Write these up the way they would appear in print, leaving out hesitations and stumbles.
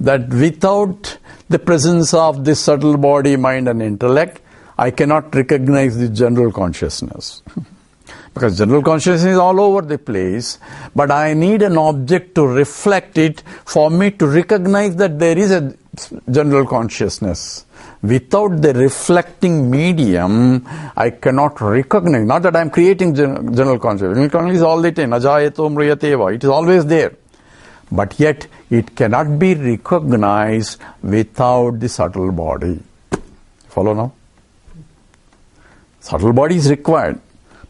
that without the presence of this subtle body, mind and intellect, I cannot recognize the general consciousness. Because general consciousness is all over the place, but I need an object to reflect it for me to recognize that there is a general consciousness. Without the reflecting medium, I cannot recognize. Not that I am creating general consciousness. General consciousness is all the time. Ajayato mriyateva. It is always there. But yet, it cannot be recognized without the subtle body. Follow now? Subtle body is required.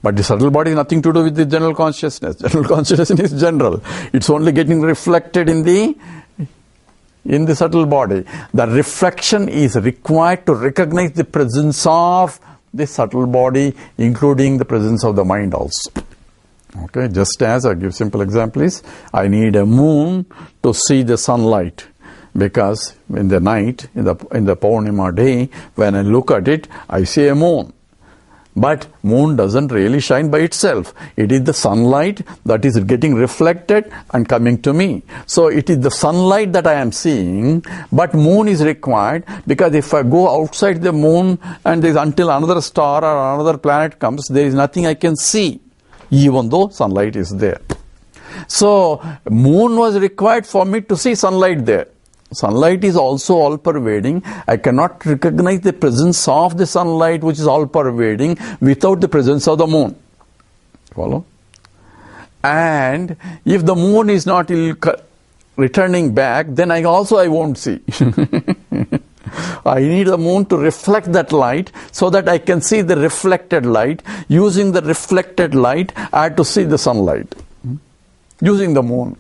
But the subtle body has nothing to do with the general consciousness. General consciousness is general. It's only getting reflected in the subtle body. The reflection is required to recognize the presence of the subtle body, including the presence of the mind also. Okay, just as I give simple example is, I need a moon to see the sunlight. Because in the night, in the Purnima day, when I look at it, I see a moon. But moon doesn't really shine by itself. It is the sunlight that is getting reflected and coming to me. So it is the sunlight that I am seeing, but moon is required, because if I go outside the moon and there is until another star or another planet comes, there is nothing I can see, even though sunlight is there. So moon was required for me to see sunlight there. Sunlight is also all-pervading. I cannot recognize the presence of the sunlight, which is all-pervading, without the presence of the moon. Follow? And if the moon is not returning back, then I won't see. I need the moon to reflect that light so that I can see the reflected light. Using the reflected light, I have to see the sunlight. Using the moon.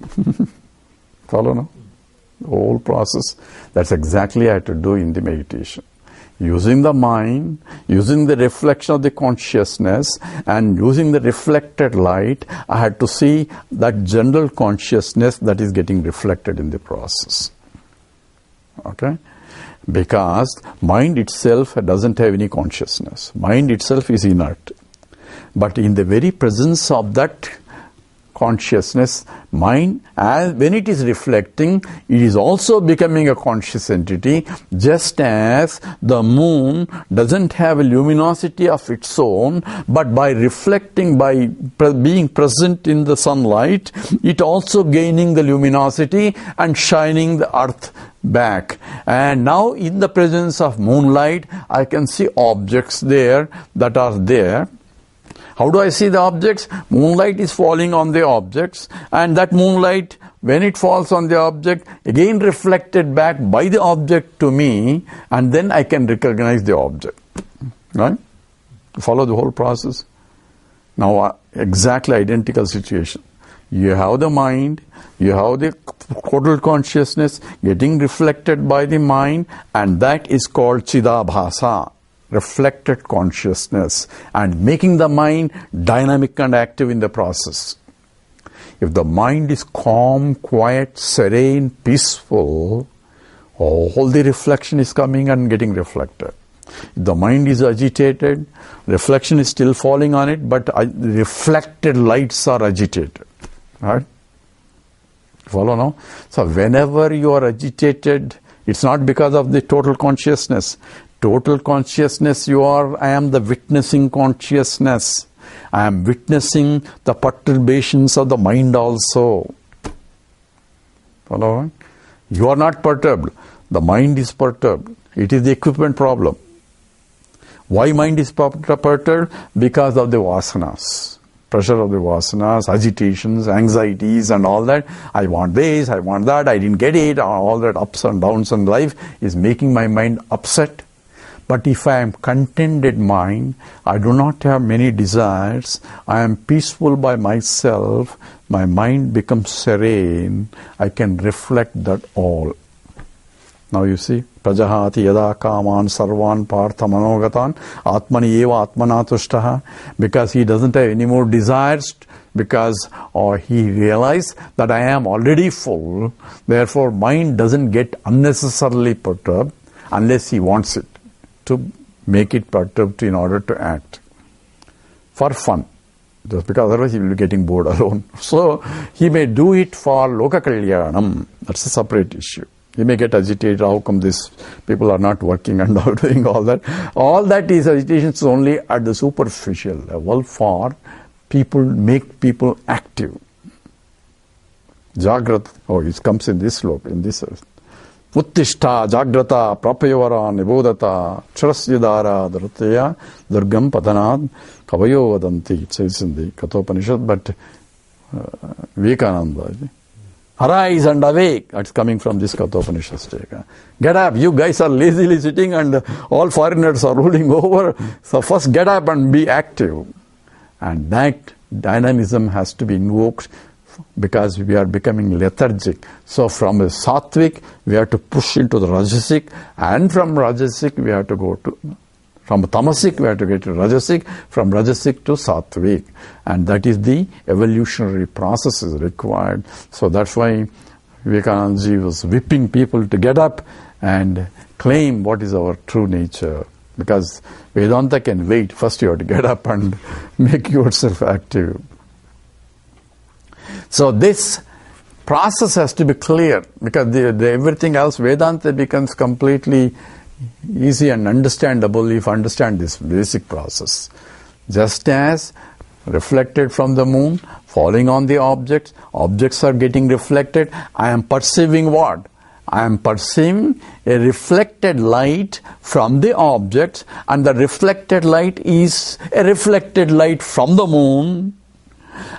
Follow now? The whole process. That's exactly I had to do in the meditation. Using the mind, using the reflection of the consciousness, and using the reflected light, I had to see that general consciousness that is getting reflected in the process. Okay? Because mind itself doesn't have any consciousness. Mind itself is inert. But in the very presence of that consciousness, mind, when it is reflecting, it is also becoming a conscious entity, just as the moon doesn't have a luminosity of its own, but by reflecting, by being present in the sunlight, it also gaining the luminosity and shining the earth back. And now in the presence of moonlight, I can see objects there that are there. How do I see the objects? Moonlight is falling on the objects, and that moonlight, when it falls on the object, again reflected back by the object to me, and then I can recognize the object. Right? Follow the whole process. Now, exactly identical situation. You have the mind, you have the total consciousness getting reflected by the mind, and that is called Chidabhasa. Reflected consciousness, and making the mind dynamic and active in the process. If the mind is calm, quiet, serene, peaceful, all the reflection is coming and getting reflected. If the mind is agitated, reflection is still falling on it, but reflected lights are agitated. Right? Follow now? So whenever you are agitated, it's not because of the total consciousness. Total consciousness, I am the witnessing consciousness. I am witnessing the perturbations of the mind also. Follow? You are not perturbed. The mind is perturbed. It is the equipment problem. Why mind is perturbed? Because of the vasanas. Pressure of the vasanas, agitations, anxieties and all that. I want this, I want that, I didn't get it. All that ups and downs in life is making my mind upset. But if I am contented mind, I do not have many desires, I am peaceful by myself, my mind becomes serene, I can reflect that all. Now you see, Prajahati yada kaman sarvan partha manogatan atmani eva atmanatushtaha, because he doesn't have any more desires, because he realized that I am already full, therefore mind doesn't get unnecessarily perturbed unless he wants it to make it perturbed in order to act for fun, just because otherwise he will be getting bored alone. So he may do it for loka kalyanam. That's a separate issue. You may get agitated, how come these people are not working and all doing all that. All that is agitations only at the superficial level for people, make people active. Jagrat, it comes in this slope, in this earth. Uttishta, Jagrata, Prapayavara, Nibodata, Charasyadara, Dharatya, Durgam Padanad, Kavayo Vadanti. It says in the Kathopanishad, but Vivekananda. Arise and awake. That's coming from this Kathopanishad. Get up. You guys are lazily sitting and all foreigners are ruling over. So first get up and be active. And that dynamism has to be invoked because we are becoming lethargic. So from a sattvic, we have to push into the rajasic, and from rajasic, we have to go to, from tamasic, we have to get to rajasic, from rajasic to sattvic. And that is the evolutionary process is required. So that's why Vivekananda was whipping people to get up and claim what is our true nature. Because Vedanta can wait. First you have to get up and make yourself active. So this process has to be clear, because everything else, Vedanta becomes completely easy and understandable if you understand this basic process. Just as reflected from the moon, falling on the objects, objects are getting reflected, I am perceiving what? I am perceiving a reflected light from the objects, and the reflected light is a reflected light from the moon,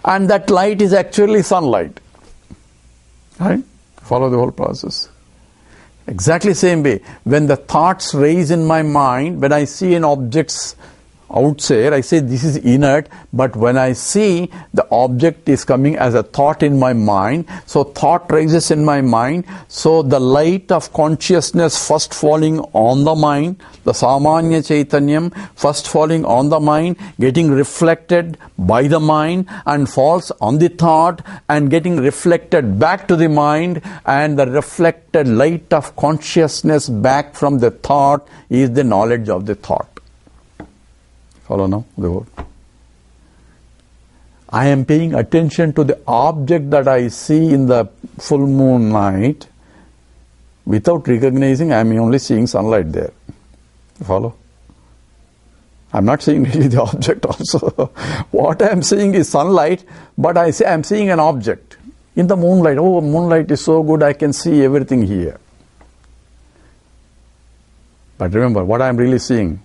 and that light is actually sunlight. Right? Follow the whole process. Exactly same way. When the thoughts raise in my mind, when I see an object outside, I say this is inert, but when I see the object is coming as a thought in my mind, so thought rises in my mind, so the light of consciousness first falling on the mind, the Samanya Chaitanyam first falling on the mind, getting reflected by the mind and falls on the thought and getting reflected back to the mind, and the reflected light of consciousness back from the thought is the knowledge of the thought. Follow now the word. I am paying attention to the object that I see in the full moon night. Without recognizing, I am only seeing sunlight there. Follow? I am not seeing really the object also. What I am seeing is sunlight, but I say I am seeing an object. In the moonlight, oh, moonlight is so good, I can see everything here. But remember, what I am really seeing,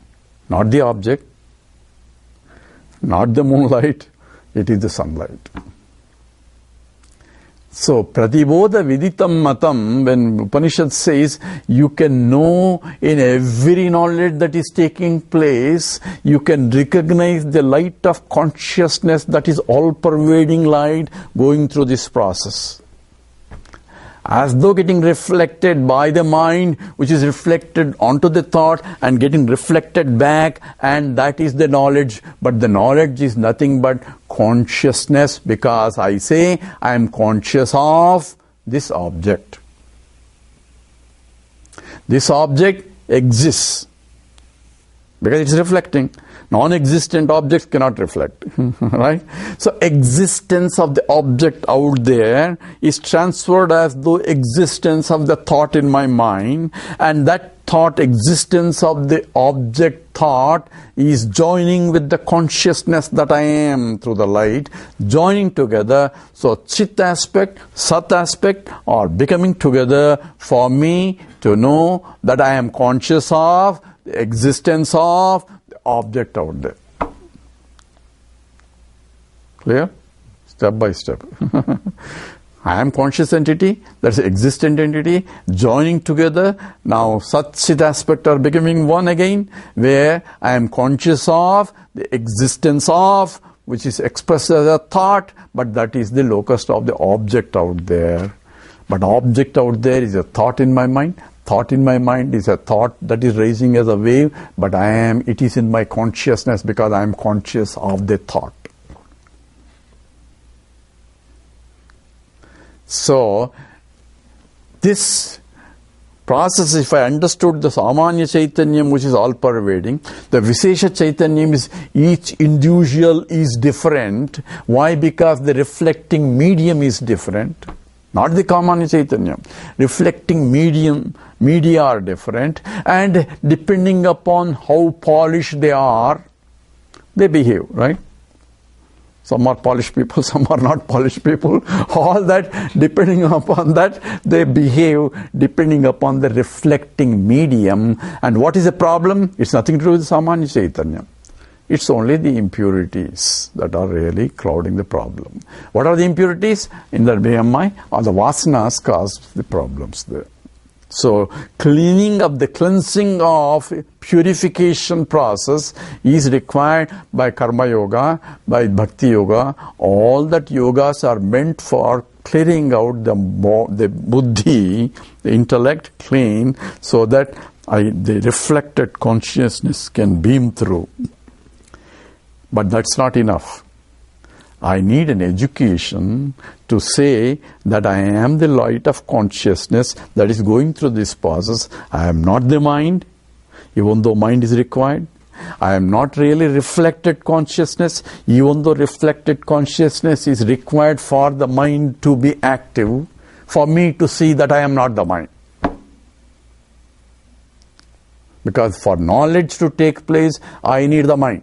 not the object, not the moonlight, it is the sunlight. So, pratibodha viditam matam, when Upanishad says you can know in every knowledge that is taking place, you can recognize the light of consciousness that is all-pervading light going through this process. As though getting reflected by the mind, which is reflected onto the thought and getting reflected back, and that is the knowledge. But the knowledge is nothing but consciousness, because I say I am conscious of this object. This object exists because it's reflecting. Non-existent objects cannot reflect, right? So existence of the object out there is transferred as though existence of the thought in my mind, and that thought, existence of the object thought is joining with the consciousness that I am through the light, joining together. So Chit aspect, Sat aspect are becoming together for me to know that I am conscious of the existence of object out there. Clear? Step by step. I am conscious entity, that's existent entity, joining together. Now Sat Chit aspect are becoming one again, where I am conscious of the existence of, which is expressed as a thought, but that is the locus of the object out there. But object out there is a thought in my mind. Thought in my mind is a thought that is rising as a wave, but it is in my consciousness because I am conscious of the thought. So, this process, if I understood the Samanya Chaitanyam, which is all-pervading, the Vishesha Chaitanyam is each individual is different. Why? Because the reflecting medium is different. not the Kamanya Chaitanya. Reflecting media are different, and depending upon how polished they are, they behave, right? Some are polished people, some are not polished people. All that, depending upon that, they behave depending upon the reflecting medium. And what is the problem? It's nothing to do with Samanya Chaitanya. It's only the impurities that are really clouding the problem. What are the impurities? In the BMI, or the vasanas cause the problems there. So, cleaning up, the cleansing of purification process is required by Karma Yoga, by Bhakti Yoga. All that yogas are meant for clearing out the buddhi, the intellect, clean, so that the reflected consciousness can beam through. But that's not enough. I need an education to say that I am the light of consciousness that is going through this process. I am not the mind, even though mind is required. I am not really reflected consciousness, even though reflected consciousness is required for the mind to be active, for me to see that I am not the mind. Because for knowledge to take place, I need the mind.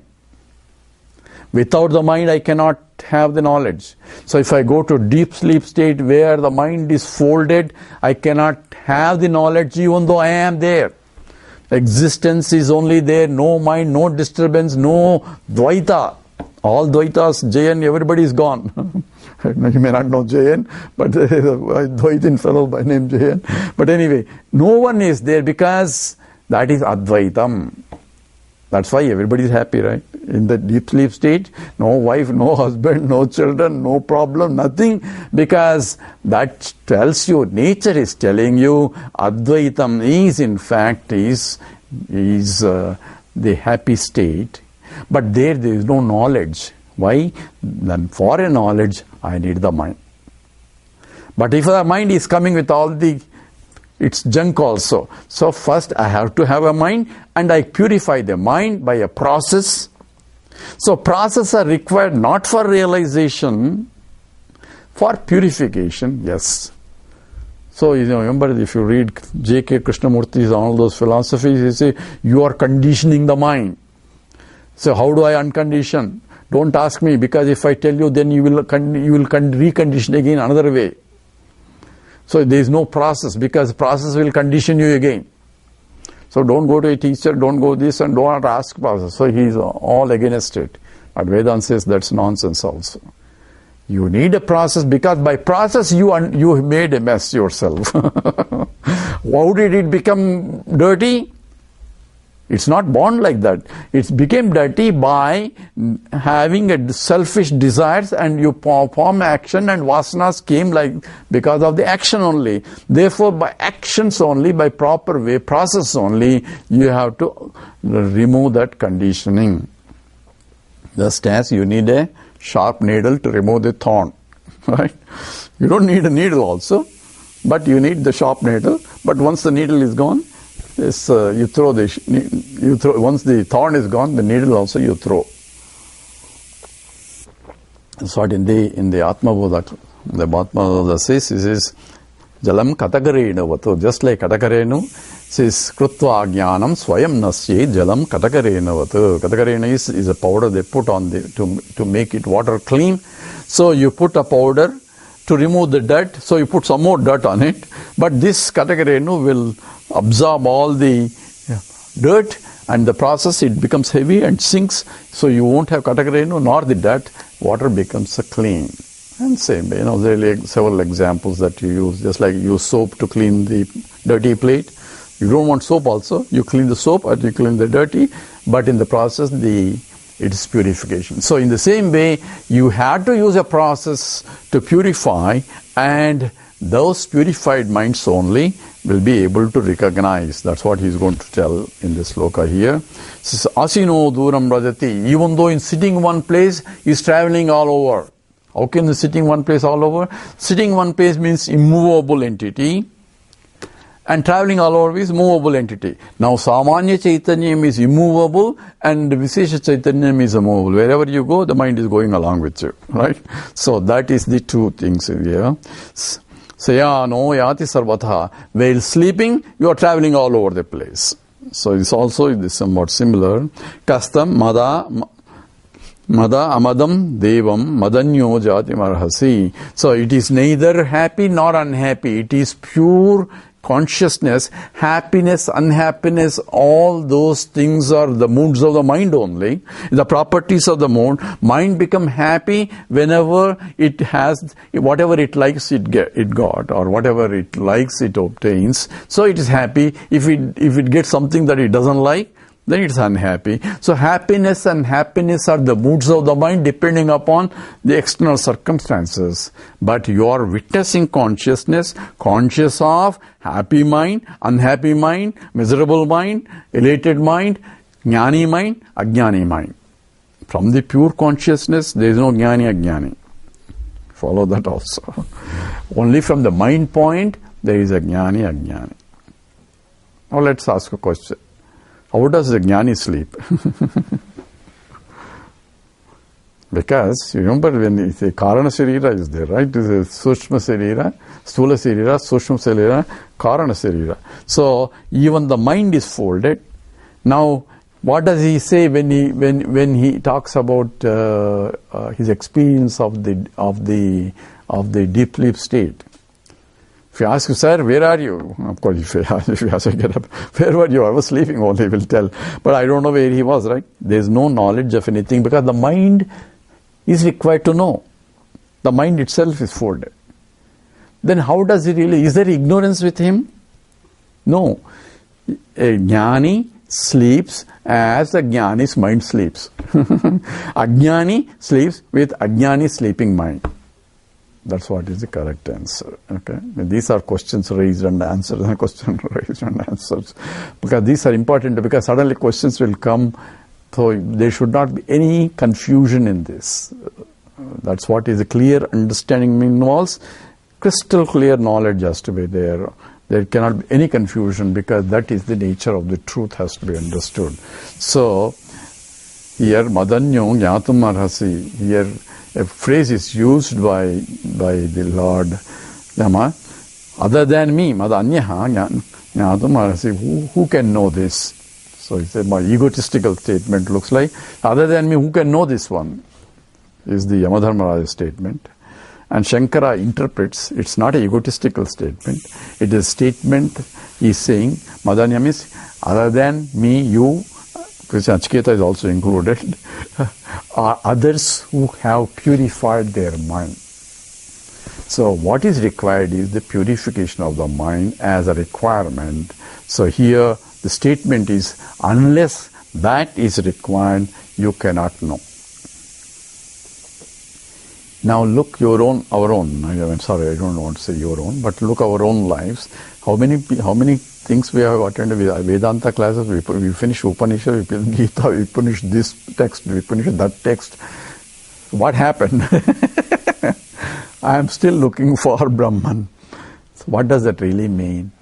Without the mind, I cannot have the knowledge. So if I go to deep sleep state where the mind is folded, I cannot have the knowledge even though I am there. Existence is only there, no mind, no disturbance, no Advaita. All Advaitas, Jayan, everybody is gone. You may not know Jayan, but a Advaitin fellow by name Jayan. But anyway, no one is there because that is Advaitam. That's why everybody is happy, right? In the deep sleep state, no wife, no husband, no children, no problem, nothing. Because that tells you, nature is telling you, Advaitam is in fact the happy state. But there is no knowledge. Why? Then for a knowledge, I need the mind. But if the mind is coming with all it's junk also. So first I have to have a mind, and I purify the mind by a process. So processes are required not for realization, for purification, yes. So remember, if you read J.K. Krishnamurti's all those philosophies, he say you are conditioning the mind. So how do I uncondition? Don't ask me, because if I tell you, then you will recondition again another way. So there is no process, because process will condition you again. So don't go to a teacher, don't go this, and don't ask process. So he is all against it. But Vedanta says that's nonsense also. You need a process, because by process you made a mess yourself. How did it become dirty? It's not born like that. It became dirty by having a selfish desires, and you perform action, and vasanas came because of the action only. Therefore, by actions only, by proper way, process only, you have to remove that conditioning. Just as you need a sharp needle to remove the thorn, right? You don't need a needle also, but you need the sharp needle. But once the needle is gone, once the thorn is gone, the needle also you throw. That's what in the Atma Bodha, the Atma Bodha says, it says, Jalam Katakarenu Vatu, just like Katakarenu, says Krutva Jnanam Swayam Nasye Jalam Katakarenu Vatu. Katakarenu is a powder they put on to make it water clean. So you put a powder to remove the dirt, so you put some more dirt on it. But this Katakarenu will absorb all the dirt, and the process, it becomes heavy and sinks, so you won't have Katakarenu nor the dirt. Water becomes clean. And same, there are several examples that you use, just like you use soap to clean the dirty plate. You don't want soap also, you clean the soap or you clean the dirty, but in the process it is purification. So in the same way, you have to use a process to purify, and those purified minds only will be able to recognize. That's what he's going to tell in this sloka here. Says, Asino duram rajati. Even though in sitting one place, he's traveling all over. How can the sitting one place all over? Sitting one place means immovable entity, and traveling all over is movable entity. Now Samanya Chaitanyam is immovable, and Visesha Chaitanyam is immovable. Wherever you go, the mind is going along with you, right? So that is the two things here. Sayano yati sarvatha. While sleeping, you are traveling all over the place. So it's also somewhat similar. Kastam mada amadam devam madanyo jati marhasi. So it is neither happy nor unhappy. It is pure consciousness. Happiness, unhappiness, all those things are the moods of the mind only. The properties of the mood. Mind become happy whenever it has whatever it likes it got, or whatever it likes it obtains. So it is happy. If it gets something that it doesn't like, then it's unhappy. So happiness and happiness are the moods of the mind depending upon the external circumstances. But you are witnessing consciousness, conscious of happy mind, unhappy mind, miserable mind, elated mind, jnani mind, ajnani mind. From the pure consciousness, there is no jnani, ajnani. Follow that also. Only from the mind point, there is a jnani, ajnani. Now let's ask a question. How does the jnani sleep? Because, you remember when the Karana Sarira is there, right? It is Sushma Sarira, Stula Sarira, Sushma Sarira, Karana Sarira. So, even the mind is folded. Now, what does he say when he talks about his experience of the deep sleep state? If you ask, sir, where are you? Of course, if you ask, get up, where were you? I was sleeping only, he will tell. But I don't know where he was, right? There is no knowledge of anything because the mind is required to know. The mind itself is folded. Then how does he really, is there ignorance with him? No. A jnani sleeps as a jnani's mind sleeps. Ajnani sleeps with ajnani sleeping mind. That's what is the correct answer. Okay, these are questions raised and answers, and questions raised and answers, because these are important. Because suddenly questions will come, so there should not be any confusion in this. That's what is a clear understanding involves. Crystal clear knowledge has to be there. There cannot be any confusion because that is the nature of the truth has to be understood. So here, madanyo jnatum arhasi. Here, a phrase is used by the Lord Yama, other than me, madanyaha jnatum arhasi. Who can know this? So it's a more egotistical statement, looks like. Other than me, who can know this one? Is the Yamadharmaraja statement. And Shankara interprets, it's not an egotistical statement. It is a statement he's saying, Madanya means, other than me, you, because Nachiketa is also included, are others who have purified their mind. So what is required is the purification of the mind as a requirement. So here the statement is, unless that is required, you cannot know. Now look our own. I'm sorry, I don't want to say your own, but look our own lives. How many things we have attended with Vedanta classes? We finish Upanishad, we finish Gita, we finish this text, we finish that text. What happened? I am still looking for Brahman. So what does that really mean?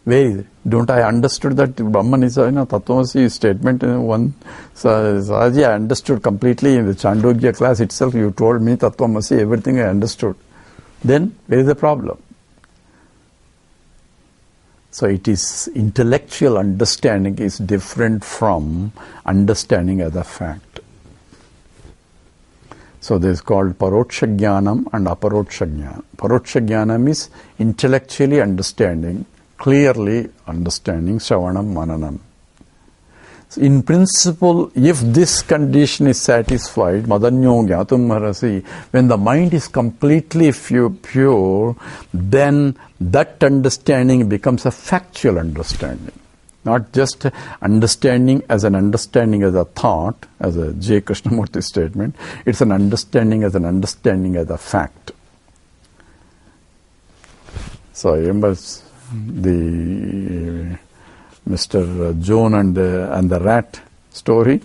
Where is it? Don't I understood that Brahman is a Tattvamasi statement in one? So, Sadaji, I understood completely in the Chandogya class itself. You told me Tattvamasi, everything I understood. Then where is the problem? So it is intellectual understanding is different from understanding as a fact. So this is called Paroksha Jnanam and Aparoksha Jnanam. Paroksha Jnanam is intellectually understanding, clearly understanding, Shravanam, Mananam. So in principle, if this condition is satisfied, Madanyo Jnatum Marasi, when the mind is completely pure, then that understanding becomes a factual understanding. Not just understanding as a thought, as a J. Krishnamurti statement. It's an understanding as a fact. So I remember the Mr. Joan and the rat story.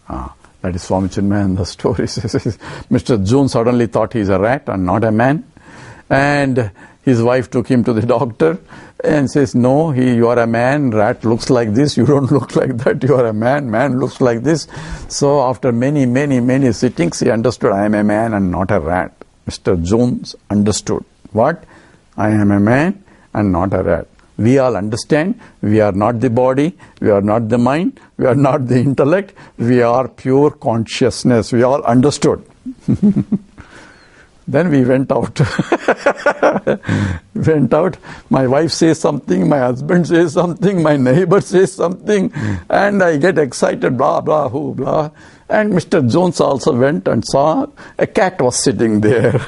That is Swami Chinmayananda's story. Mr. Joan suddenly thought he's a rat and not a man. And his wife took him to the doctor and says, no, you are a man, rat looks like this, you don't look like that, you are a man looks like this. So after many sittings, he understood, I am a man and not a rat. Mr. Jones understood What? I am a man and not a rat. We all understand we are not the body, we are not the mind, we are not the intellect, we are pure consciousness. We all understood. Then we went out. My wife says something, my husband says something, my neighbor says something, and I get excited, blah, blah, who, blah. And Mr. Jones also went and saw a cat was sitting there.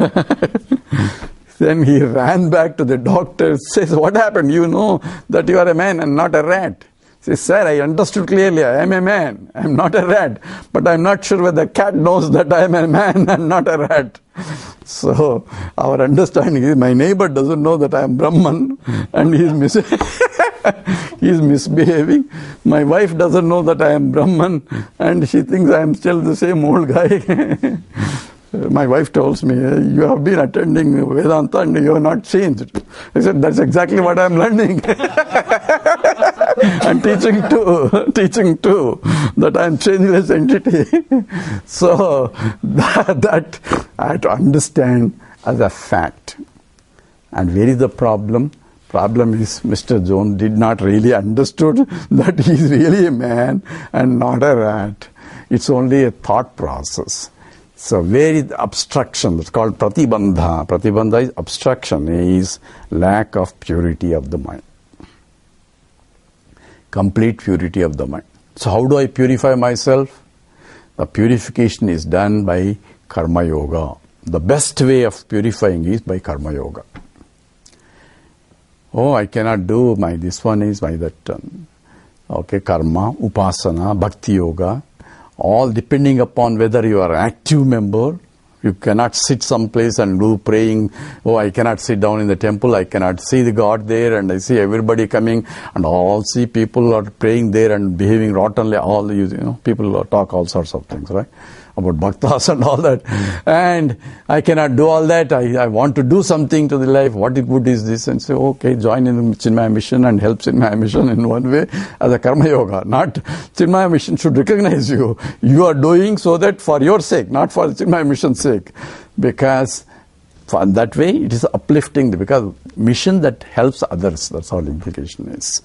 Then he ran back to the doctor, says, what happened? You know that you are a man and not a rat. He says, sir, I understood clearly, I am a man, I am not a rat. But I am not sure whether the cat knows that I am a man and not a rat. So, our understanding is, my neighbor doesn't know that I am Brahman and he is misbehaving. My wife doesn't know that I am Brahman and she thinks I am still the same old guy. My wife tells me, you have been attending Vedanta and you have not changed. I said, that's exactly what I am learning. And teaching too, that I am changeless entity. So, that I have to understand as a fact. And where is the problem? Problem is Mr. Jones did not really understood that he is really a man and not a rat. It's only a thought process. So where is the obstruction? It's called pratibandha. Pratibandha is obstruction, is lack of purity of the mind. Complete purity of the mind. So how do I purify myself? The purification is done by karma yoga. The best way of purifying is by karma yoga. Oh, I cannot do this one is that, karma, upasana, bhakti yoga. All depending upon whether you are an active member. You cannot sit someplace and do praying. Oh, I cannot sit down in the temple. I cannot see the God there, and I see everybody coming, and all see people are praying there and behaving rottenly. All people talk all sorts of things, right? About bhaktas and all that. And I cannot do all that. I want to do something to the life. What good is this? And say, okay, join in Chinmaya mission and help Chinmaya mission in one way as a karma yoga. Not Chinmaya mission should recognize you. You are doing so that for your sake, not for the Chinmaya mission's sake. Because for that way it is uplifting, because mission that helps others, that's all the implication is.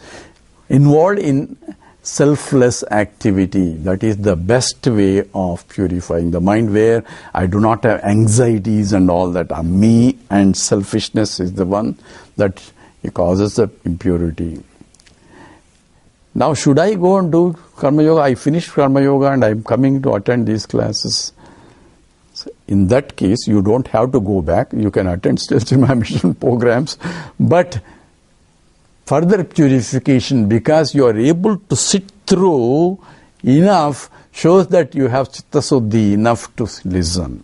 Involved in selfless activity, that is the best way of purifying the mind, where I do not have anxieties and all that. Me and selfishness is the one that causes the impurity. Now should I go and do karma yoga? I finished karma yoga and I am coming to attend these classes. So in that case, you don't have to go back. You can attend still Chinmaya mission programs, but further purification, because you are able to sit through enough, shows that you have chitta suddhi enough to listen.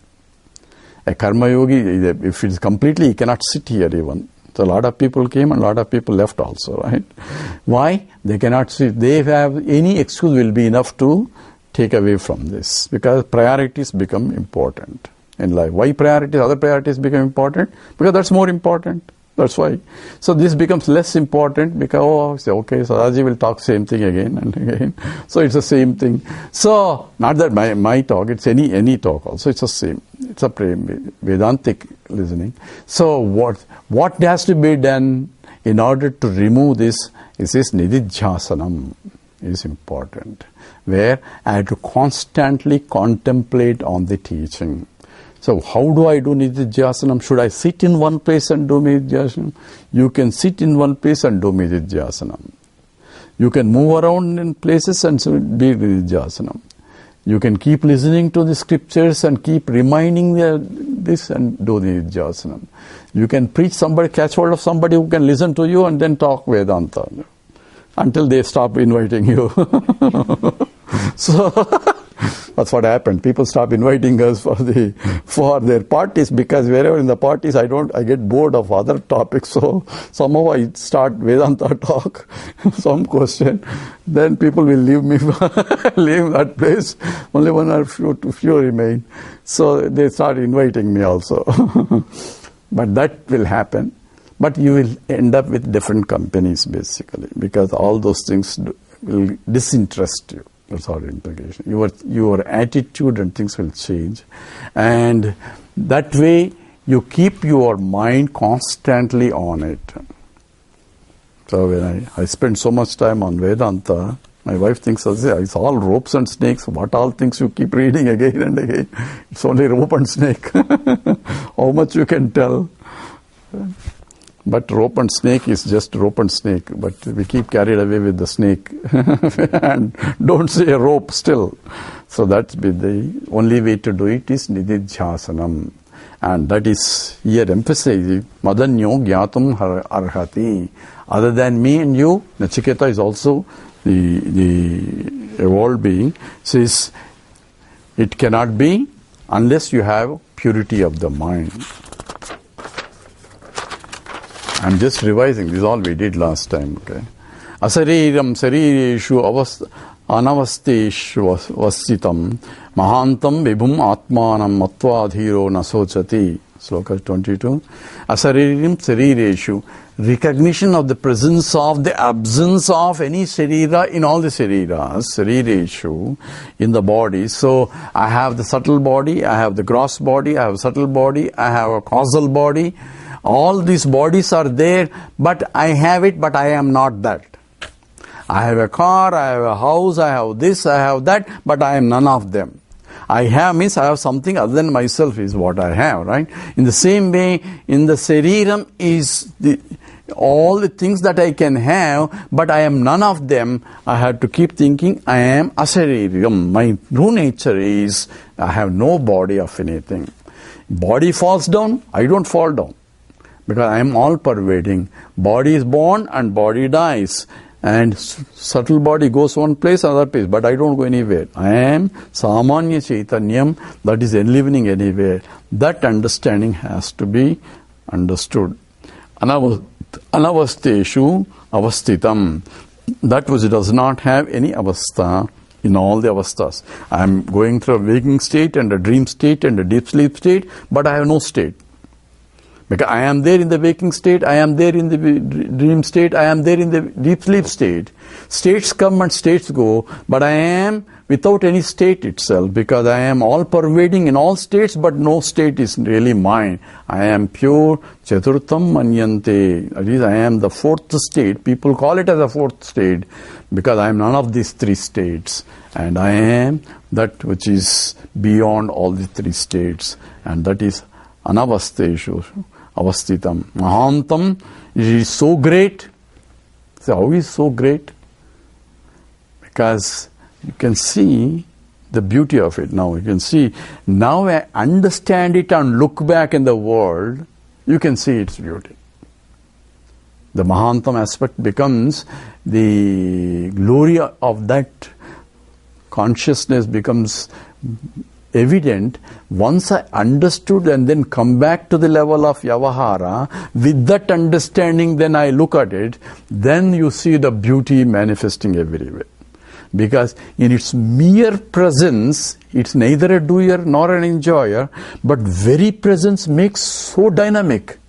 A karma yogi, if it is completely, he cannot sit here even. So a lot of people came and a lot of people left also, right? Why? They cannot sit. They have any excuse will be enough to take away from this, because priorities become important in life. Why priorities? Other priorities become important? Because that's more important. That's why. So this becomes less important because, okay, Sadaji will talk same thing again and again. So it's the same thing. So, not that my talk, it's any talk also, it's the same. It's a Vedantic listening. So what has to be done in order to remove this is this nididhyasanam is important, where I have to constantly contemplate on the teaching. So how do I do nididhyasanam? Should I sit in one place and do nididhyasanam? You can sit in one place and do nididhyasanam. You can move around in places and be nididhyasanam. You can keep listening to the scriptures and keep reminding this and do nididhyasanam. You can preach somebody, catch hold of somebody who can listen to you and then talk Vedanta until they stop inviting you. So that's what happened. People stop inviting us for their parties, because wherever in the parties I get bored of other topics. So somehow I start Vedanta talk, some question, then people will leave me, leave that place. Only one or few remain. So they start inviting me also. But that will happen. But you will end up with different companies basically, because all those things will disinterest you. That's all the implication. Your attitude and things will change. And that way you keep your mind constantly on it. So when I spend so much time on Vedanta, my wife thinks it's all ropes and snakes. What all things you keep reading again and again? It's only rope and snake. How much you can tell? But rope and snake is just rope and snake. But we keep carried away with the snake and don't say rope still. So that's the only way to do it is nididhyasanam. And that is here emphasized. Madanyo gyatum arhati. Other than me and you, Nachiketa is also the evolved being. Says it cannot be unless you have purity of the mind. I'm just revising. This is all we did last time. Okay. Asariram sarireshu anavasteshu vasitam mahantam vibhum atmanam mattvadhiro nasochati. Sloka 22. Asariram sarireshu. Recognition of the presence of the absence of any sarira in all the sariras. Sarireshu. In the body. So I have the subtle body. I have the gross body. I have a subtle body. I have a causal body. All these bodies are there, but I have it, but I am not that. I have a car, I have a house, I have this, I have that, but I am none of them. I have means I have something other than myself is what I have, right? In the same way, in the Sariram is all the things that I can have, but I am none of them. I have to keep thinking I am Asariram. My true nature is I have no body of anything. Body falls down, I don't fall down. Because I am all pervading. Body is born and body dies. And subtle body goes one place, another place. But I don't go anywhere. I am Samanya Chaitanyam, that is enlivening anywhere. That understanding has to be understood. Anavasteshu avastitam. That which does not have any avastha in all the avasthas. I am going through a waking state and a dream state and a deep sleep state, but I have no state. Because I am there in the waking state, I am there in the dream state, I am there in the deep sleep state. States come and states go, but I am without any state itself, because I am all pervading in all states, but no state is really mine. I am pure chaturtham manyante. That is, I am the fourth state. People call it as a fourth state, because I am none of these three states. And I am that which is beyond all the three states. And that is anavasteshu. Avastitam. Mahantam is so great. So how is so great? Because you can see the beauty of it now. You can see, now I understand it and look back in the world, you can see its beauty. The Mahantam aspect becomes the glory of that consciousness becomes evident once I understood and then come back to the level of Yavahara. With that understanding, then I look at it, then you see the beauty manifesting everywhere. Because in its mere presence, it's neither a doer nor an enjoyer, but very presence makes so dynamic.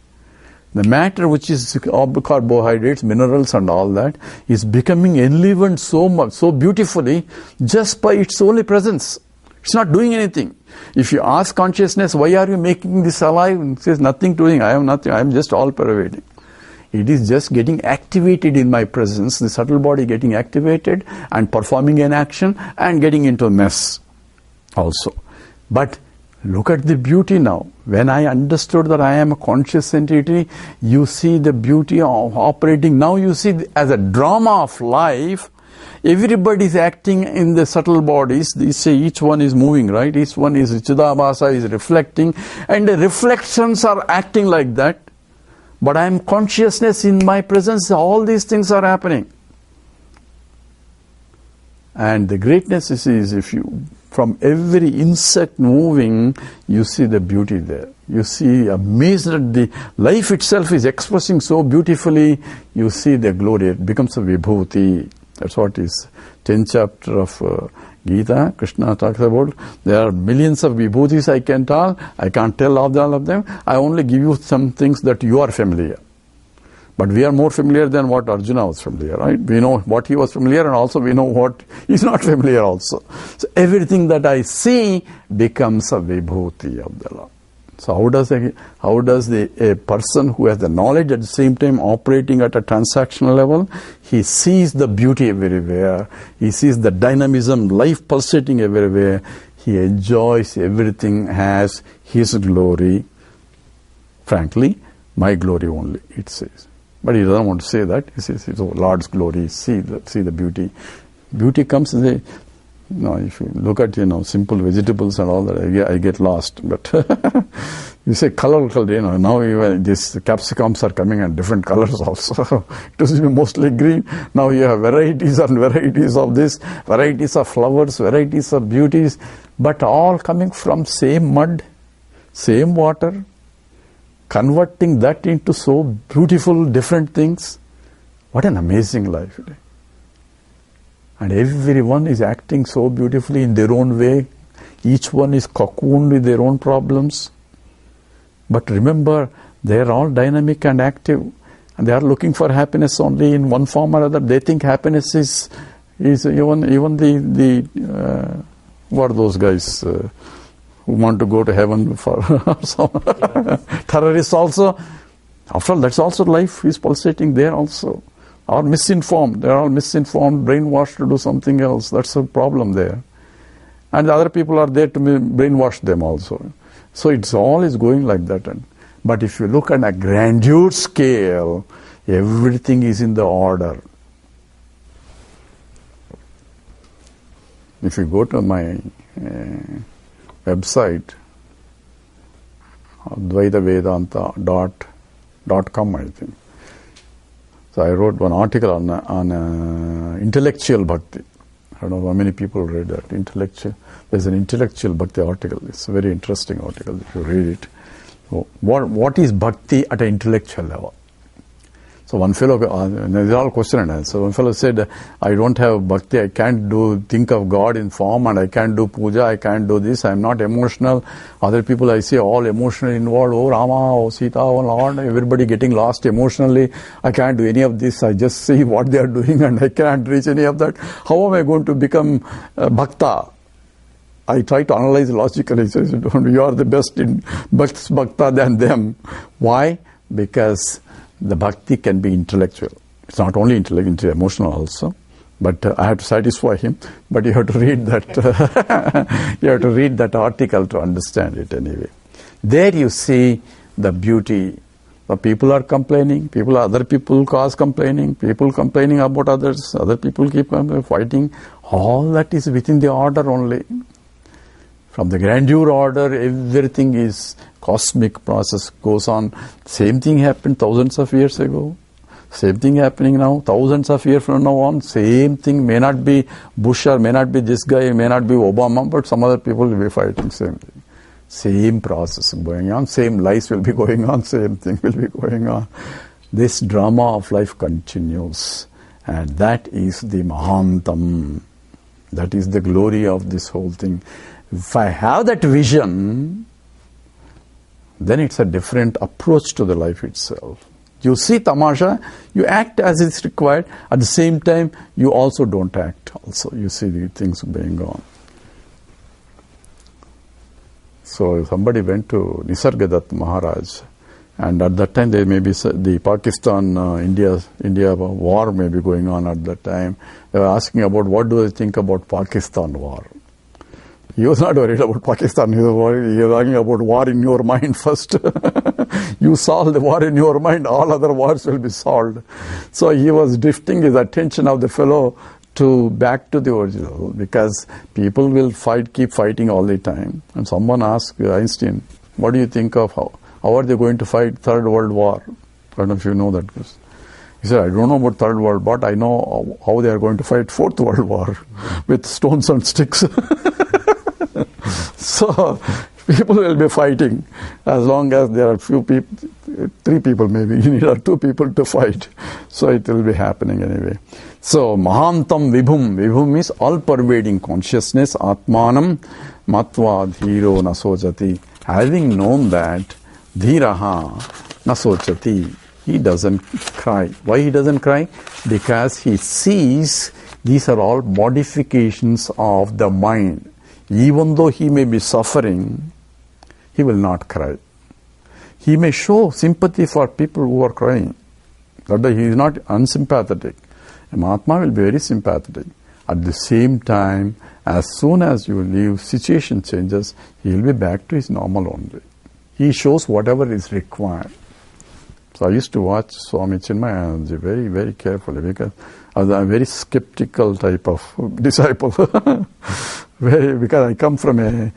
The matter which is carbohydrates, minerals and all that is becoming enlivened so much, so beautifully just by its only presence. It's not doing anything. If you ask consciousness, why are you making this alive? It says nothing doing. I am nothing. I am just all pervading. It is just getting activated in my presence, the subtle body getting activated and performing an action and getting into a mess also. But look at the beauty now. When I understood that I am a conscious entity, you see the beauty of operating. Now you see as a drama of life, everybody is acting in the subtle bodies. They say each one is moving, right? Each one is Chidabhasa, is reflecting, and the reflections are acting like that. But I am consciousness in my presence. All these things are happening. And the greatness is if you, from every insect moving, you see the beauty there. You see, amazed that the life itself is expressing so beautifully, you see the glory. It becomes a vibhuti. That's what is 10th chapter of Gita. Krishna talks about there are millions of vibhutis I can tell. I can't tell all of them. I only give you some things that you are familiar. But we are more familiar than what Arjuna was familiar, right? We know what he was familiar, and also we know what he's not familiar also. So everything that I see becomes a vibhuti of the Lord. So how does a person who has the knowledge at the same time operating at a transactional level, he sees the beauty everywhere, he sees the dynamism, life pulsating everywhere, he enjoys everything as his glory. Frankly, my glory only, it says. But he doesn't want to say that. He says, it's Lord's glory, see the beauty. Beauty comes in the, if you look at, simple vegetables and all that, I get lost. But you say color, now even these capsicums are coming in different colors also. It used to be mostly green. Now you have varieties and varieties of this, varieties of flowers, varieties of beauties, but all coming from same mud, same water, converting that into so beautiful different things. What an amazing life. And everyone is acting so beautifully in their own way. Each one is cocooned with their own problems. But remember, they are all dynamic and active. And they are looking for happiness only in one form or other. They think happiness is even the what are those guys who want to go to heaven for some terrorists also. After all, that's also life is pulsating there also. Are misinformed. They are all misinformed, brainwashed to do something else. That's a problem there. And the other people are there to brainwash them also. So it's all is going like that. But if you look at a grandeur scale, everything is in the order. If you go to my website, advaitavedanta.com, I think. So I wrote one article on intellectual bhakti. I don't know how many people read that. There's an intellectual bhakti article. It's a very interesting article if you read it. So what is bhakti at an intellectual level? So one fellow, these are all question and answer. One fellow said, I don't have bhakti, I can't think of God in form, and I can't do puja, I can't do this, I'm not emotional. Other people I see all emotionally involved, oh Rama, oh Sita, oh Lord, everybody getting lost emotionally. I can't do any of this, I just see what they are doing and I can't reach any of that. How am I going to become bhakta? I try to analyze logically. He says, you are the best in bhakta than them. Why? Because the bhakti can be intellectual. It's not only intellectual, emotional also. But I have to satisfy him. But you have to read that. You have to read that article to understand it anyway. There you see the beauty. The people are complaining. Other people cause complaining. People complaining about others. Other people keep fighting. All that is within the order only. From the grandeur order, everything is cosmic process goes on. Same thing happened thousands of years ago. Same thing happening now. Thousands of years from now on, same thing. May not be Bush or may not be this guy, may not be Obama, but some other people will be fighting same thing. Same process going on. Same lies will be going on. Same thing will be going on. This drama of life continues. And that is the Mahantam. That is the glory of this whole thing. If I have that vision, then it's a different approach to the life itself. You see tamasha, you act as is required. At the same time, you also don't act. Also, you see the things going on. So somebody went to Nisargadatta Maharaj, and at that time there may be the Pakistan-India war may be going on at that time. They were asking about what do they think about Pakistan war. He was not worried about Pakistan. He was talking about war in your mind first. You solve the war in your mind, all other wars will be solved. So he was drifting his attention of the fellow back to the original, because people will keep fighting all the time. And someone asked Einstein, what do you think of how are they going to fight Third World War? I don't know if you know that. He said, I don't know about Third World, but I know how they are going to fight Fourth World War with stones and sticks. So people will be fighting as long as there are few people, 3 people maybe, you need 2 people to fight. So it will be happening anyway. So Mahantam Vibhum. Vibhum is all-pervading consciousness. Atmanam matva dhiro nasojati. Having known that, dhiraha nasojati. He doesn't cry. Why he doesn't cry? Because he sees these are all modifications of the mind. Even though he may be suffering, he will not cry. He may show sympathy for people who are crying. That he is not unsympathetic. A Mahatma will be very sympathetic. At the same time, as soon as you leave, situation changes, he will be back to his normal only. He shows whatever is required. So I used to watch Swami Chinmayanandaji very, very carefully because I was a very skeptical type of disciple. Because I come from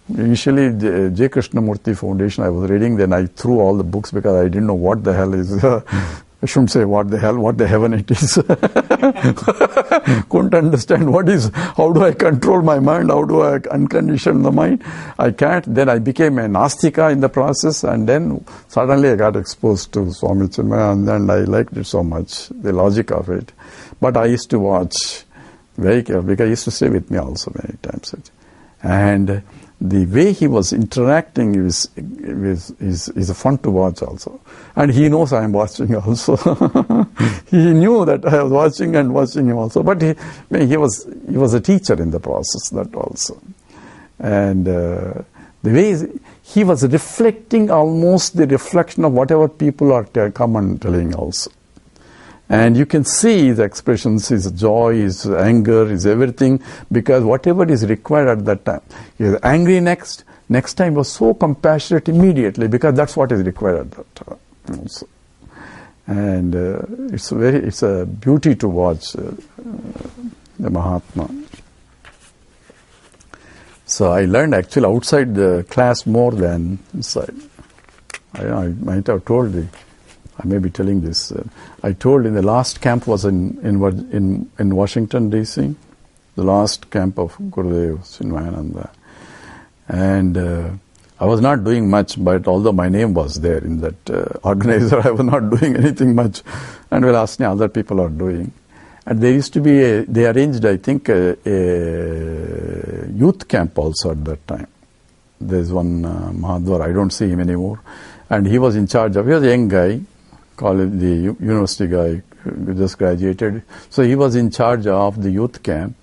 initially J. Krishnamurti Foundation, I was reading, then I threw all the books because I didn't know what the hell is. I shouldn't say what the hell, what the heaven it is. Couldn't understand how do I control my mind, how do I uncondition the mind. I can't. Then I became a Nastika in the process, and then suddenly I got exposed to Swami Chinmayananda, and I liked it so much, the logic of it. But I used to watch very carefully, because he used to stay with me also many times. And the way he was interacting is fun to watch also. And he knows I am watching also. He knew that I was watching and watching him also. But he was a teacher in the process, that also. And the way he was reflecting almost the reflection of whatever people are come and telling also. And you can see his expressions, his joy, his anger, his everything, because whatever is required at that time. He was angry next time was so compassionate immediately, because that's what is required at that time also. And it's a beauty to watch the Mahatma. So I learned actually outside the class more than inside. I might have told you. I may be telling this. I told in the last camp was in Washington D.C. The last camp of Gurudev Chinmayananda, and I was not doing much. But although my name was there in that organizer, I was not doing anything much. And well, asked me other people are doing. And there used to be they arranged, I think, a youth camp also at that time. There's one Mahadwar. I don't see him anymore, and he was in charge of. He was a young guy. College, the university guy who just graduated. So he was in charge of the youth camp,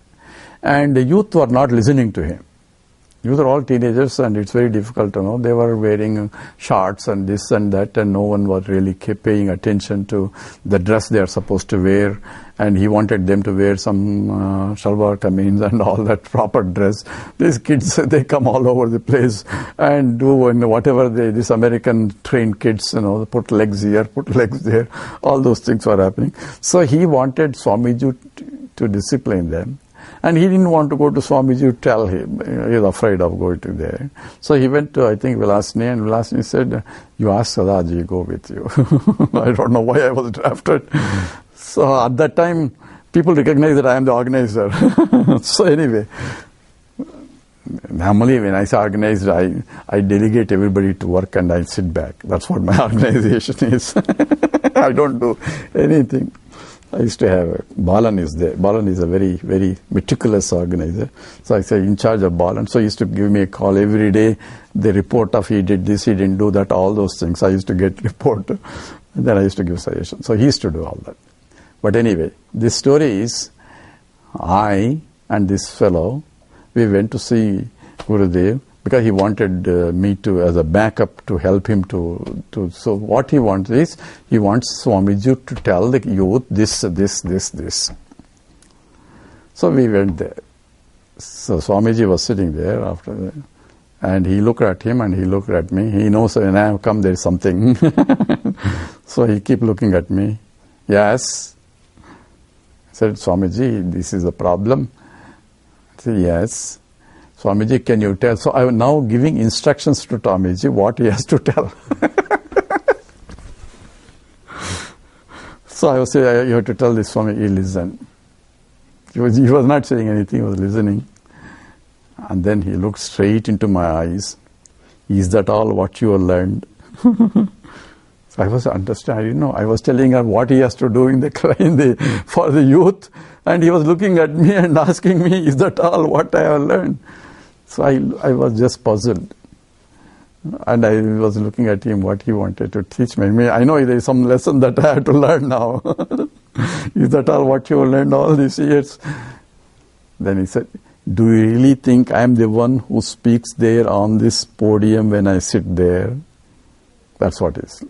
and the youth were not listening to him. Youth are all teenagers, and it's very difficult to know. They were wearing shorts and this and that, and no one was really paying attention to the dress they are supposed to wear. And he wanted them to wear some shalwar kameez and all that proper dress. These kids, they come all over the place and do whatever these American trained kids, put legs here, put legs there. All those things were happening. So he wanted Swamiji to discipline them. And he didn't want to go to Swamiji to tell him. He was afraid of going to there. So he went to, I think, Vilasni, and Vilasni said, you ask Sadaji, go with you. I don't know why I was drafted. So at that time, people recognize that I am the organizer. So anyway, normally when I say organized, I delegate everybody to work and I sit back. That's what my organization is. I don't do anything. I used to have Balan is there. Balan is a very, very meticulous organizer. So I say in charge of Balan. So he used to give me a call every day. The report of he did this, he didn't do that, all those things. I used to get report. And then I used to give suggestions. So he used to do all that. But anyway, this story is, I and this fellow, we went to see Gurudev because he wanted me to, as a backup, to help him to. So what he wants is, he wants Swamiji to tell the youth this. So we went there. So Swamiji was sitting there after that. And he looked at him and he looked at me. He knows when I have come, there is something. So he kept looking at me. Yes. I said, Swamiji, this is a problem. I said, yes. Swamiji, can you tell? So I am now giving instructions to Swamiji what he has to tell. So I was saying, you have to tell this Swami, he listened. He was not saying anything, he was listening. And then he looked straight into my eyes. Is that all what you have learned? So I was understanding, I was telling her what he has to do for the youth. And he was looking at me and asking me, is that all what I have learned? So I was just puzzled. And I was looking at him, what he wanted to teach me. I know there is some lesson that I have to learn now. Is that all what you have learned all these years? Then he said, do you really think I am the one who speaks there on this podium when I sit there? That's what it is.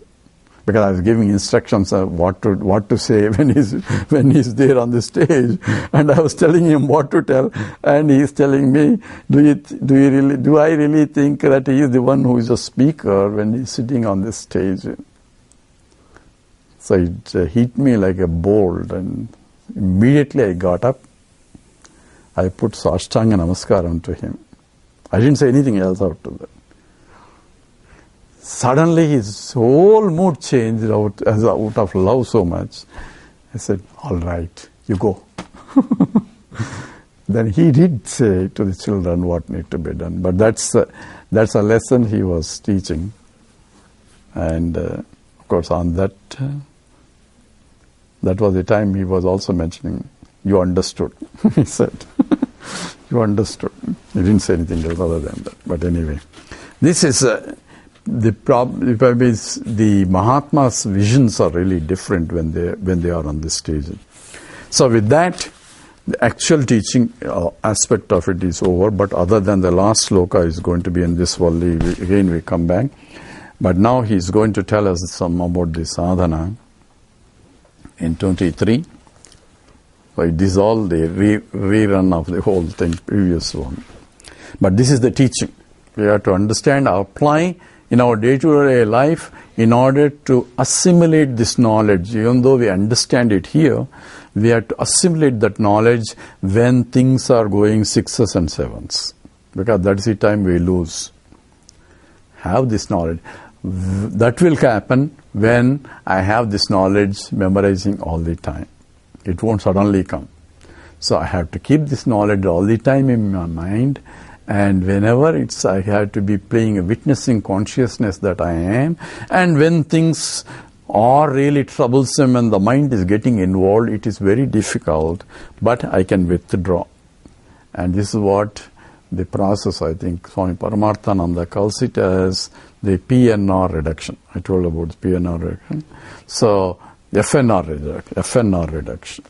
Because I was giving instructions of what to say when he's there on the stage, and I was telling him what to tell, and he's telling me, do I really think that he is the one who is a speaker when he's sitting on this stage? So it hit me like a bolt, and immediately I got up. I put Sashtanga Namaskaram to him. I didn't say anything else after that. Suddenly his whole mood changed out of love so much. I said, all right, you go. Then he did say to the children what need to be done. But that's a lesson he was teaching. And of course on that was the time he was also mentioning, you understood, he said. You understood. He didn't say anything else other than that. But anyway, this is... The Mahatma's visions are really different when they are on this stage. So with that, the actual teaching aspect of it is over. But other than the last sloka is going to be in this Valli, again we come back. But now he's going to tell us some about the sadhana in 23. So it is all the rerun of the whole thing, previous one. But this is the teaching. We have to understand, apply in our day-to-day life in order to assimilate this knowledge. Even though we understand it here, we have to assimilate that knowledge when things are going sixes and sevens. Because that's the time we lose. Have this knowledge. That will happen when I have this knowledge memorizing all the time. It won't suddenly come. So I have to keep this knowledge all the time in my mind. And whenever I have to be playing a witnessing consciousness that I am, and when things are really troublesome and the mind is getting involved, it is very difficult, but I can withdraw. And this is what the process, I think, Swami Paramarthananda calls it as the PNR reduction. I told about PNR reduction. So, FNR reduction.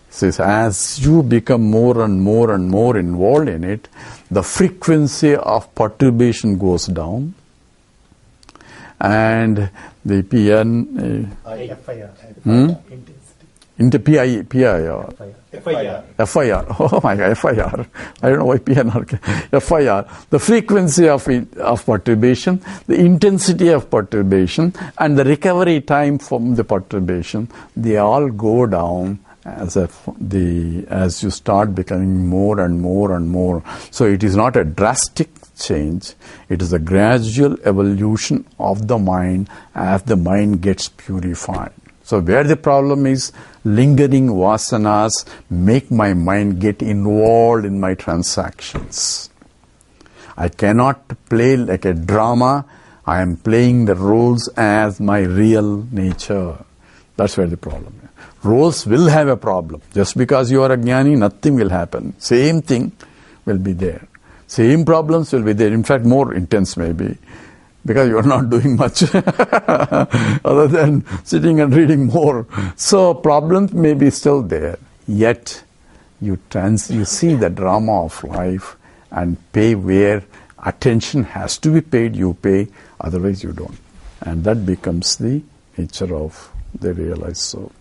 Says, as you become more and more and more involved in it, the frequency of perturbation goes down, and the PN into FIR. Oh my God, FIR. I don't know why PNR. FIR. The frequency of perturbation, the intensity of perturbation, and the recovery time from the perturbation, they all go down as you start becoming more and more and more. So it is not a drastic change. It is a gradual evolution of the mind as the mind gets purified. So where the problem is, lingering vasanas make my mind get involved in my transactions. I cannot play like a drama. I am playing the roles as my real nature. That's where the problem is. Roles will have a problem. Just because you are a jnani, nothing will happen. Same thing will be there. Same problems will be there. In fact, more intense maybe. Because you are not doing much other than sitting and reading more. So problems may be still there. Yet you see the drama of life and pay where attention has to be paid, you pay. Otherwise you don't. And that becomes the nature of the realized soul.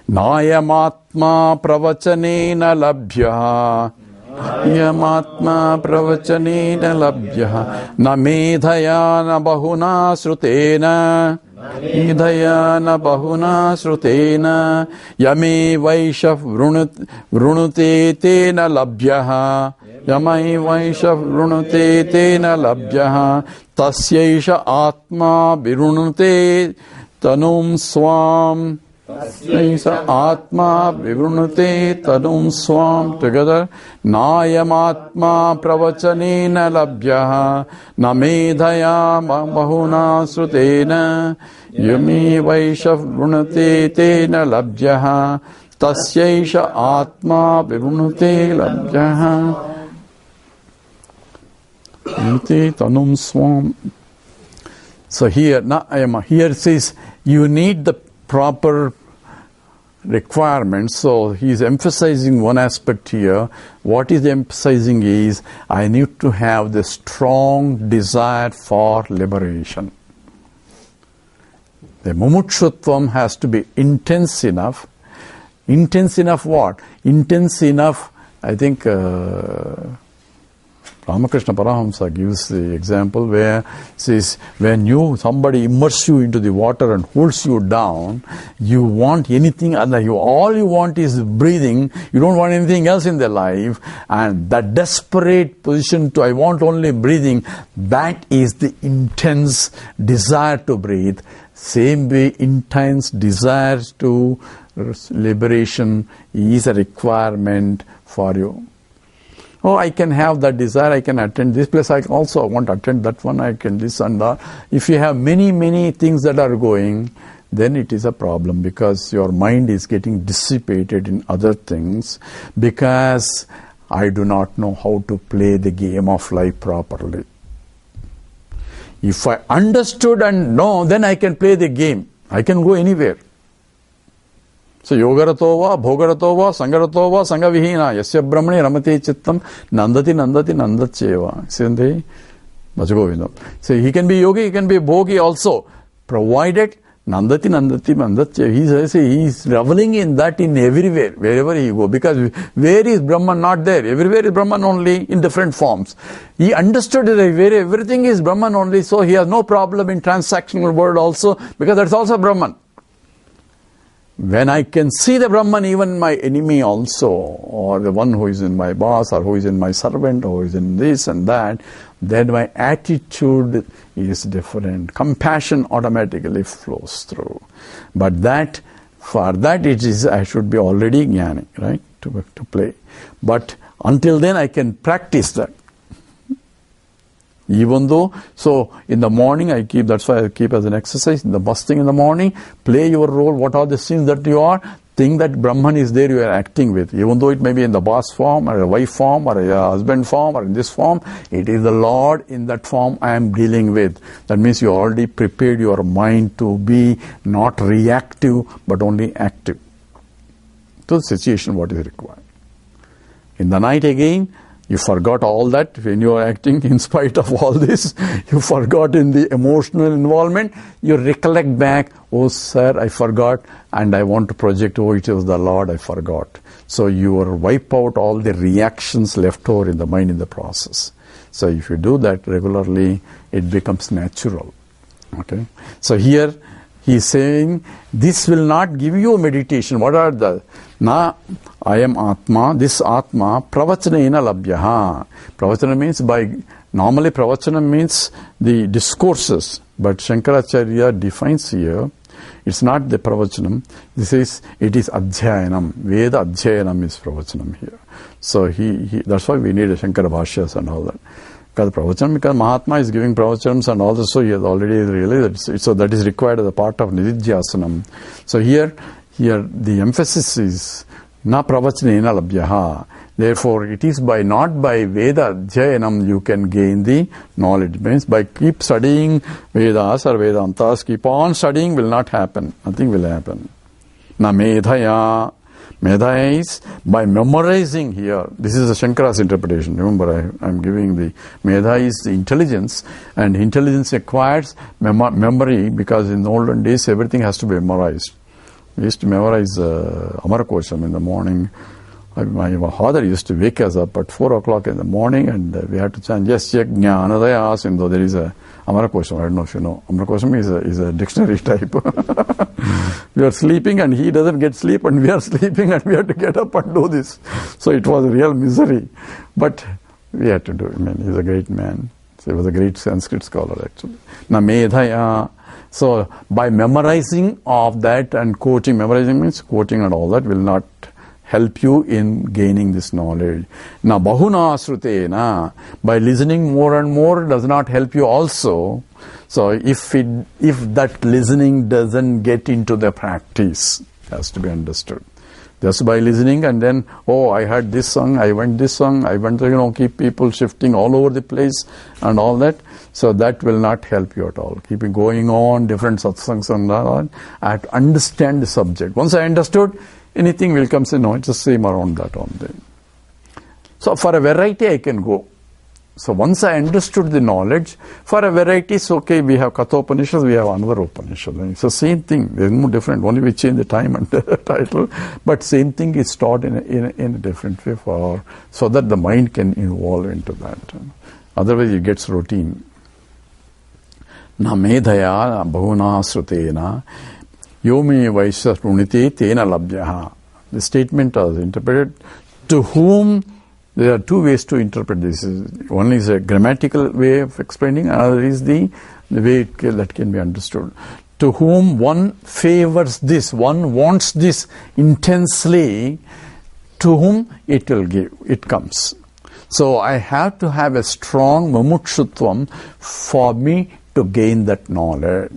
Nayamatma pravachanena labhya. Nayamatma pravachanena labhya. Na medhaya na bahuna srutena. Medhaya na bahuna srutena. Yame vaishav vrunute tena labhya. Yame vaishav vrunute tena labhya. Tasyaisha atma virunute tanum swam. Tasyaisha atma vivunute tadum swam. Together. Nayam atma pravachanena labhyaha. Namedhaya bahuna srutena. Yami vaishav vrunate tena labhyaha. Tasyaisha atma vivunute labhyaha. Vivunute tanum swam. So here it says you need the proper requirements. So he is emphasizing one aspect here. What is emphasizing is I need to have the strong desire for liberation. The mumutshutvam has to be intense enough. Intense enough what? Intense enough, I think Ramakrishna Paramahamsa gives the example where says, when somebody immerses you into the water and holds you down, you want anything other. All you want is breathing. You don't want anything else in their life. And that desperate position to I want only breathing, that is the intense desire to breathe. Same way, intense desire to liberation is a requirement for you. Oh, I can have that desire, I can attend this place, I also want to attend that one, I can this and that. If you have many things that are going, then it is a problem because your mind is getting dissipated in other things because I do not know how to play the game of life properly. If I understood and know, then I can play the game. I can go anywhere. So yogaratova, bhogaratova, sangaratova, sangavihina, yasya brahmani ramate chittam, nandati nandatcheva. See, Bhajagovindam. So he can be yogi, he can be bhogi also, provided nandati nandatcheva. He is reveling in that in everywhere, wherever he go. Because where is Brahman? Not there. Everywhere is Brahman only in different forms. He understood that everything is Brahman only, so he has no problem in transactional world also, because that's also Brahman. When I can see the Brahman, even my enemy also, or the one who is in my boss, or who is in my servant, or who is in this and that, then my attitude is different. Compassion automatically flows through. But for that I should be already jnani, right, to play. But until then I can practice that. Even though, so in the morning that's why I keep as an exercise, in the first thing in the morning, play your role, what are the scenes that you are, think that Brahman is there, you are acting with. Even though it may be in the boss form, or a wife form, or a husband form, or in this form, it is the Lord in that form I am dealing with. That means you already prepared your mind to be not reactive, but only active to the situation what is required. In the night again, you forgot all that when you are acting in spite of all this. You forgot in the emotional involvement. You recollect back, oh sir, I forgot and I want to project, oh it was the Lord, I forgot. So you will wipe out all the reactions left over in the mind in the process. So if you do that regularly, it becomes natural. Okay. So here he is saying, this will not give you meditation. What are the? Na, I am Atma, this Atma, pravachanena labhyaha. Pravachana means normally pravachana means the discourses. But Shankaracharya defines here, it's not the pravachanam. It is adhyayanam. Veda adhyayanam is pravachanam here. So that's why we need a Shankara Bhashyas and all that. Because Mahatma is giving pravachanams and all this, so he has already realized it. So that is required as a part of nididhyasanam. So here the emphasis is na pravachanena labhyaha. Therefore, it is not by Veda Adhyayanam you can gain the knowledge. Means by keep studying Vedas or Vedantas, keep on studying will not happen. Nothing will happen. Na medhaya. Medha is by memorizing here. This is the Shankara's interpretation. Remember, I am giving the Medha is the intelligence, and intelligence requires memory, because in the olden days everything has to be memorized. We used to memorize Amarakosham in the morning. My father used to wake us up at 4 o'clock in the morning, and we had to chant yes yajna anadaya sindho. There is a Amarakosham. I don't know if you know. Amarakosham is a dictionary type. We are sleeping and he doesn't get sleep, and we are sleeping and we have to get up and do this. So it was a real misery. But we had to do it. I mean, he's a great man. So he was a great Sanskrit scholar actually. Na medhaya. So by memorizing of that and quoting, memorizing means quoting and all that will not help you in gaining this knowledge. Na bahuna srutena, by listening more and more does not help you also. So if that listening doesn't get into the practice, it has to be understood. Just by listening and then, oh, I heard this song, I went this song, I went to, keep people shifting all over the place and all that. So that will not help you at all. Keeping going on, different satsangs and all that. I have to understand the subject. Once I understood, anything will come, say, no, it's the same around that only. So for a variety I can go. So once I understood the knowledge, for a variety, it's okay, we have Kathopanishad, we have another Upanishad. It's the same thing, there's no different, only we change the time and the title, but same thing is taught in a different way so that the mind can evolve into that. Otherwise it gets routine. Na medhaya bahuna srutena yomi vaisya runite tena labhyaha. The statement is interpreted, to whom. There are two ways to interpret this. One is a grammatical way of explaining, another is the way that can be understood. To whom one favors this, one wants this intensely, to whom it will give, it comes. So I have to have a strong mumukshutvam for me to gain that knowledge.